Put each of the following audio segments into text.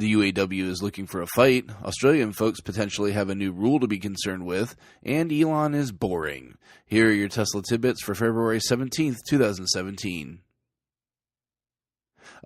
The UAW is looking for a fight, Australian folks potentially have a new rule to be concerned with, and Elon is boring. Here are your Tesla tidbits for February 17th, 2017.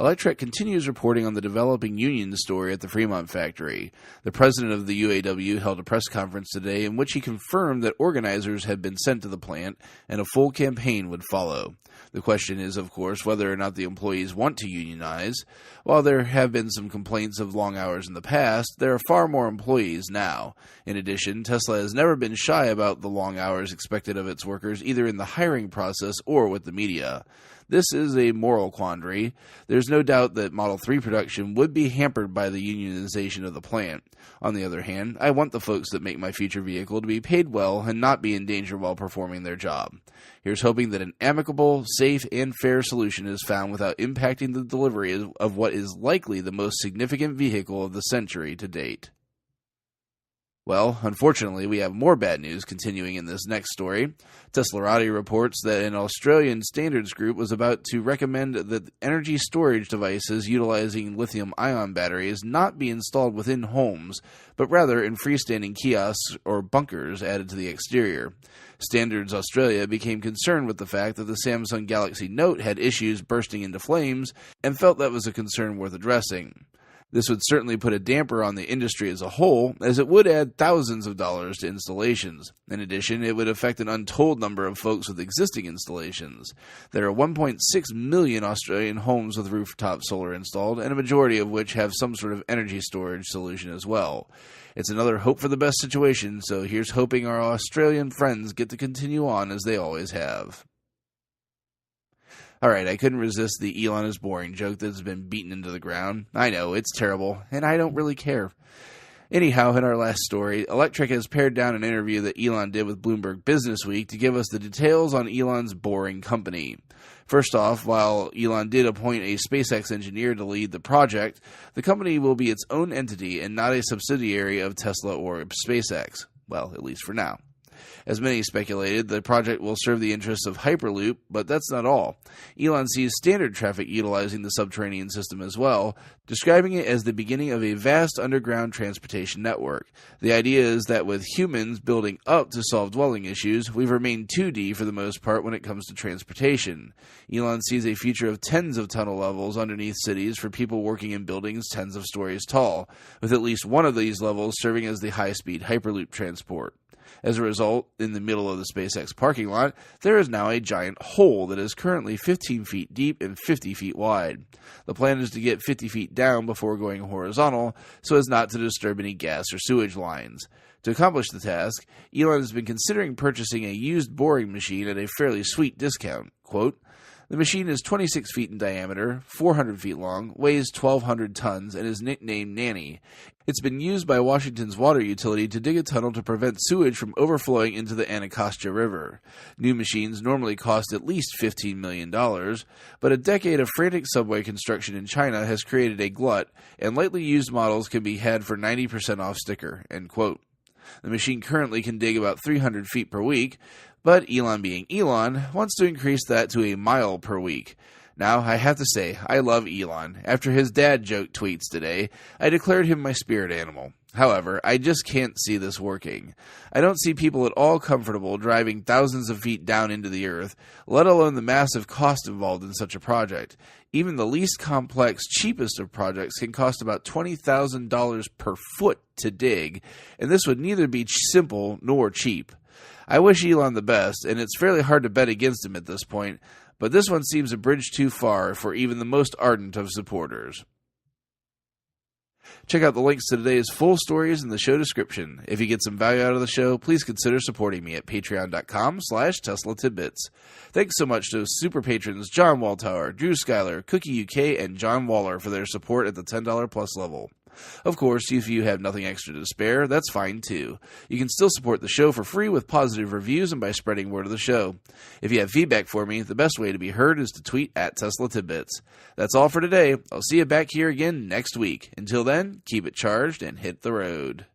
Electrek continues reporting on the developing union story at the Fremont factory. The president of the UAW held a press conference today in which he confirmed that organizers had been sent to the plant and a full campaign would follow. The question is, of course, whether or not the employees want to unionize. While there have been some complaints of long hours in the past, there are far more employees now. In addition, Tesla has never been shy about the long hours expected of its workers, either in the hiring process or with the media. This is a moral quandary. There's no doubt that Model 3 production would be hampered by the unionization of the plant. On the other hand, I want the folks that make my future vehicle to be paid well and not be in danger while performing their job. Here's hoping that an amicable, safe, and fair solution is found without impacting the delivery of what is likely the most significant vehicle of the century to date. Well, unfortunately, we have more bad news continuing in this next story. Teslarati reports that an Australian standards group was about to recommend that energy storage devices utilizing lithium-ion batteries not be installed within homes, but rather in freestanding kiosks or bunkers added to the exterior. Standards Australia became concerned with the fact that the Samsung Galaxy Note had issues bursting into flames and felt that was a concern worth addressing. This would certainly put a damper on the industry as a whole, as it would add thousands of dollars to installations. In addition, it would affect an untold number of folks with existing installations. There are 1.6 million Australian homes with rooftop solar installed, and a majority of which have some sort of energy storage solution as well. It's another hope for the best situation, so here's hoping our Australian friends get to continue on as they always have. Alright, I couldn't resist the Elon is boring joke that has been beaten into the ground. I know, it's terrible, and I don't really care. Anyhow, in our last story, Electrek has pared down an interview that Elon did with Bloomberg Businessweek to give us the details on Elon's boring company. First off, while Elon did appoint a SpaceX engineer to lead the project, the company will be its own entity and not a subsidiary of Tesla or SpaceX. Well, at least for now. As many speculated, the project will serve the interests of Hyperloop, but that's not all. Elon sees standard traffic utilizing the subterranean system as well, describing it as the beginning of a vast underground transportation network. The idea is that with humans building up to solve dwelling issues, we've remained 2D for the most part when it comes to transportation. Elon sees a future of tens of tunnel levels underneath cities for people working in buildings tens of stories tall, with at least one of these levels serving as the high-speed Hyperloop transport. As a result, in the middle of the SpaceX parking lot, there is now a giant hole that is currently 15 feet deep and 50 feet wide. The plan is to get 50 feet down before going horizontal, so as not to disturb any gas or sewage lines. To accomplish the task, Elon has been considering purchasing a used boring machine at a fairly sweet discount. Quote, "The machine is 26 feet in diameter, 400 feet long, weighs 1,200 tons, and is nicknamed Nanny. It's been used by Washington's water utility to dig a tunnel to prevent sewage from overflowing into the Anacostia River. New machines normally cost at least $15 million, but a decade of frantic subway construction in China has created a glut, and lightly used models can be had for 90% off sticker." End quote. The machine currently can dig about 300 feet per week, but Elon being Elon wants to increase that to a mile per week. Now, I have to say, I love Elon. After his dad joke tweets today, I declared him my spirit animal. However, I just can't see this working. I don't see people at all comfortable driving thousands of feet down into the earth, let alone the massive cost involved in such a project. Even the least complex, cheapest of projects can cost about $20,000 per foot to dig, and this would neither be simple nor cheap. I wish Elon the best, and it's fairly hard to bet against him at this point, but this one seems a bridge too far for even the most ardent of supporters. Check out the links to today's full stories in the show description. If you get some value out of the show, please consider supporting me at patreon.com/Tesla Tidbits. Thanks so much to super patrons John Waltower, Drew Schuyler, Cookie UK, and John Waller for their support at the $10 plus level. Of course, if you have nothing extra to spare, that's fine too. You can still support the show for free with positive reviews and by spreading word of the show. If you have feedback for me, the best way to be heard is to tweet at Tesla Tidbits. That's all for today. I'll see you back here again next week. Until then, keep it charged and hit the road.